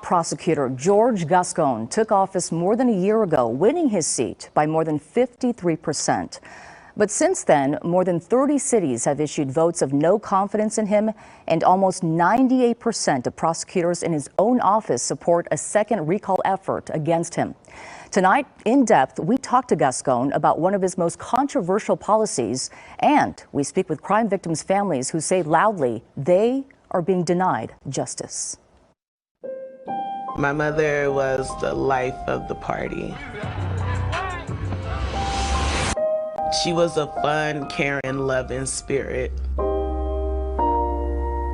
top prosecutor George Gascón took office more than a year ago, winning his seat by more than 53%. But since then, more than 30 cities have issued votes of no confidence in him, and almost 98% of prosecutors in his own office support a second recall effort against him. Tonight, in depth, we talk to Gascón about one of his most controversial policies, and we speak with crime victims' families who say loudly they are being denied justice. My mother was the life of the party. She was a fun, caring, loving spirit.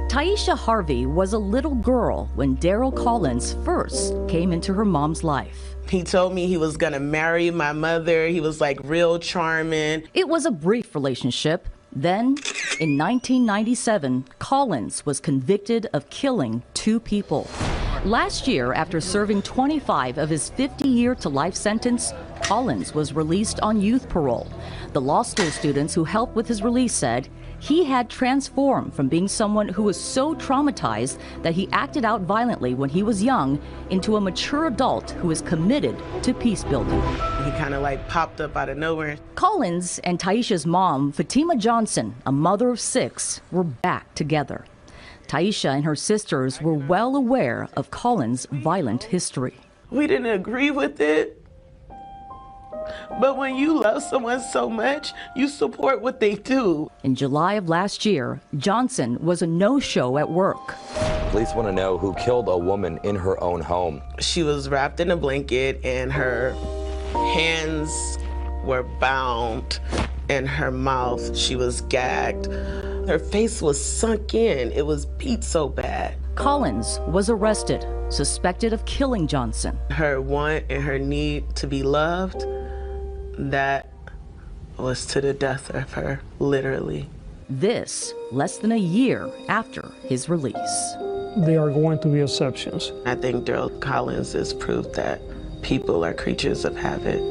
Taisha Harvey was a little girl when Daryl Collins first came into her mom's life. He told me he was gonna marry my mother. He was like real charming. It was a brief relationship. Then, in 1997, Collins was convicted of killing 2 people. Last year, after serving 25 of his 50-year-to-life sentence, Collins was released on youth parole. The law school students who helped with his release said he had transformed from being someone who was so traumatized that he acted out violently when he was young into a mature adult who is committed to peace building. He kind of like popped up out of nowhere. Collins and Taisha's mom, Fatima Johnson, a mother of 6, were back together. Taisha and her sisters were well aware of Collins' violent history. We didn't agree with it. But when you love someone so much, you support what they do. In July of last year, Johnson was a no-show at work. Police want to know who killed a woman in her own home. She was wrapped in a blanket and her hands were bound in her mouth. She was gagged. Her face was sunk in. It was beat so bad. Collins was arrested, suspected of killing Johnson. Her want and her need to be loved, that was to the death of her, literally. This less than a year after his release. There are going to be exceptions. I think Daryl Collins is proof that people are creatures of habit.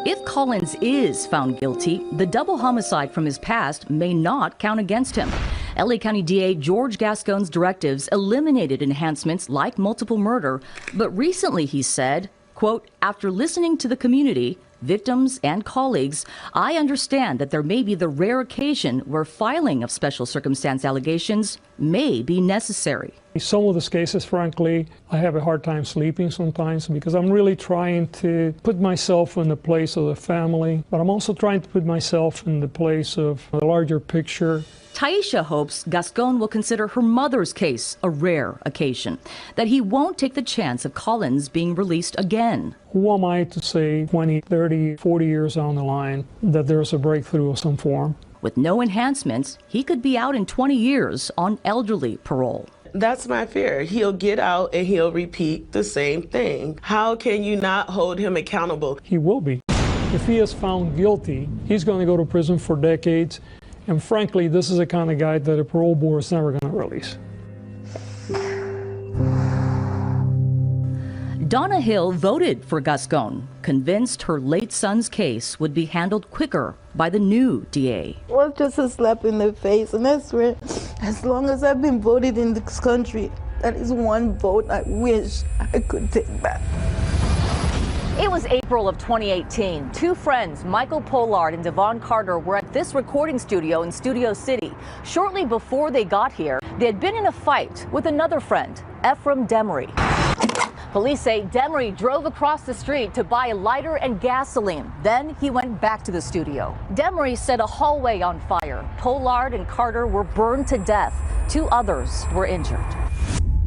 If Collins is found guilty, the double homicide from his past may not count against him. LA County DA George Gascón's directives eliminated enhancements like multiple murder, but recently he said, quote, "After listening to the community, victims and colleagues, I understand that there may be the rare occasion where filing of special circumstance allegations may be necessary." Some of these cases, frankly, I have a hard time sleeping sometimes because I'm really trying to put myself in the place of the family, but I'm also trying to put myself in the place of the larger picture. Taisha hopes Gascón will consider her mother's case a rare occasion, that he won't take the chance of Collins being released again. Who am I to say 20, 30, 40 years down the line that there's a breakthrough of some form? With no enhancements, he could be out in 20 years on elderly parole. That's my fear. He'll get out and he'll repeat the same thing. How can you not hold him accountable? He will be. If he is found guilty, he's going to go to prison for decades. And frankly, this is the kind of guy that a parole board is never going to release. Donna Hill voted for Gascón, convinced her late son's case would be handled quicker by the new DA. Well, just a slap in the face, and I swear, as long as I've been voted in this country, that is one vote I wish I could take back. It was April of 2018. 2 friends, Michael Pollard and Devon Carter, were at this recording studio in Studio City. Shortly before they got here, they had been in a fight with another friend, Ephraim Demery. Police say Demery drove across the street to buy a lighter and gasoline. Then he went back to the studio. Demery set a hallway on fire. Pollard and Carter were burned to death. 2 others were injured.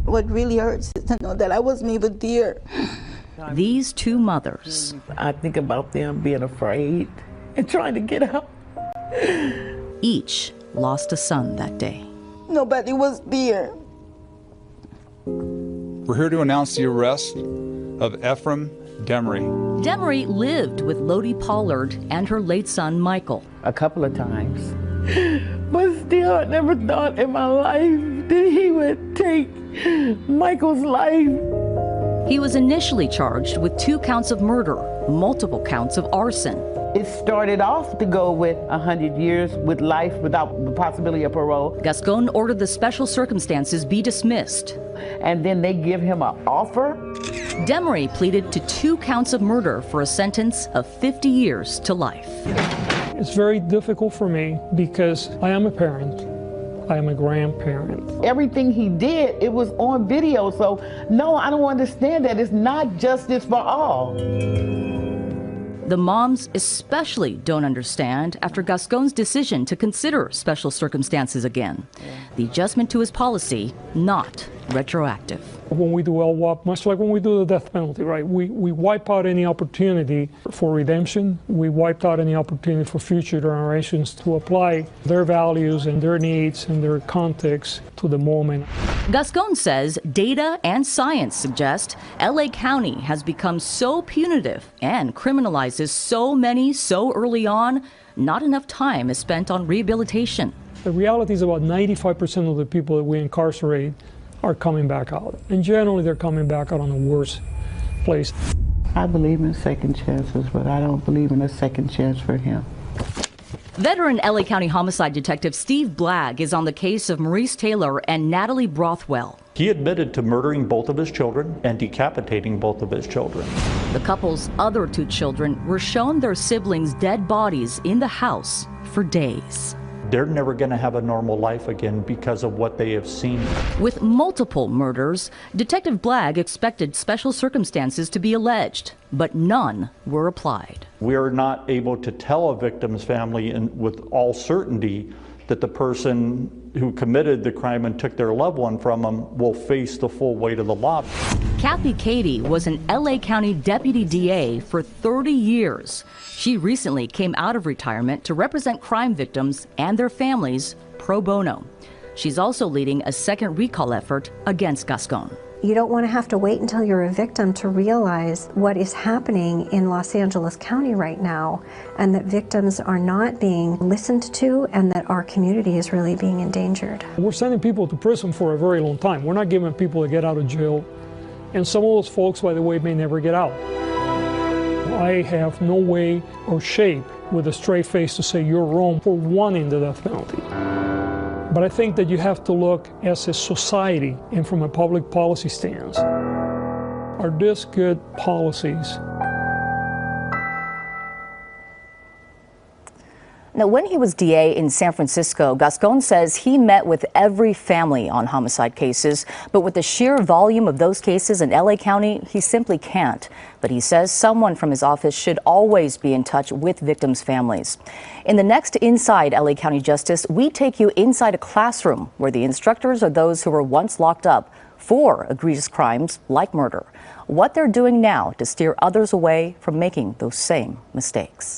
What really hurts is to know that I wasn't even there. These 2 mothers. I think about them being afraid and trying to get out. Each lost a son that day. Nobody was there. We're here to announce the arrest of Ephraim Demery. Demery lived with Lodi Pollard and her late son, Michael. A couple of times. But still, I never thought in my life that he would take Michael's life. He was initially charged with 2 counts of murder, multiple counts of arson. It started off to go with 100 years with life without the possibility of parole. Gascón ordered the special circumstances be dismissed. And then they give him an offer. Demery pleaded to 2 counts of murder for a sentence of 50 years to life. It's very difficult for me because I am a parent. I am a grandparent. Everything he did, it was on video. So no, I don't understand that. It's not justice for all. The moms especially don't understand after Gascón's decision to consider special circumstances again. The adjustment to his policy, not retroactive. When we do LWOP, much like when we do the death penalty, right? We wipe out any opportunity for redemption. We wiped out any opportunity for future generations to apply their values and their needs and their context to the moment. Gascón says data and science suggest LA County has become so punitive and criminalizes so many so early on, not enough time is spent on rehabilitation. The reality is about 95% of the people that we incarcerate are coming back out. And generally they're coming back out on the worst place. I believe in second chances, but I don't believe in a second chance for him. Veteran LA County homicide detective Steve Blagg is on the case of Maurice Taylor and Natalie Brothwell. He admitted to murdering both of his children and decapitating both of his children. The couple's other 2 children were shown their siblings' dead bodies in the house for days. They're never going to have a normal life again because of what they have seen. With multiple murders, Detective Blagg expected special circumstances to be alleged, but none were applied. We are not able to tell a victim's family with all certainty that the person who committed the crime and took their loved one from them will face the full weight of the law. Kathy Cady was an LA County deputy DA for 30 years. She recently came out of retirement to represent crime victims and their families pro bono. She's also leading a second recall effort against Gascón. You don't want to have to wait until you're a victim to realize what is happening in Los Angeles County right now, and that victims are not being listened to, and that our community is really being endangered. We're sending people to prison for a very long time. We're not giving people to get out of jail. And some of those folks, by the way, may never get out. I have no way or shape with a straight face to say you're wrong for wanting the death penalty. But I think that you have to look as a society and from a public policy stance. Are these good policies? Now, when he was DA in San Francisco, Gascón says he met with every family on homicide cases, but with the sheer volume of those cases in LA County, he simply can't. But he says someone from his office should always be in touch with victims' families. In the next Inside LA County Justice, we take you inside a classroom where the instructors are those who were once locked up for egregious crimes like murder. What they're doing now to steer others away from making those same mistakes.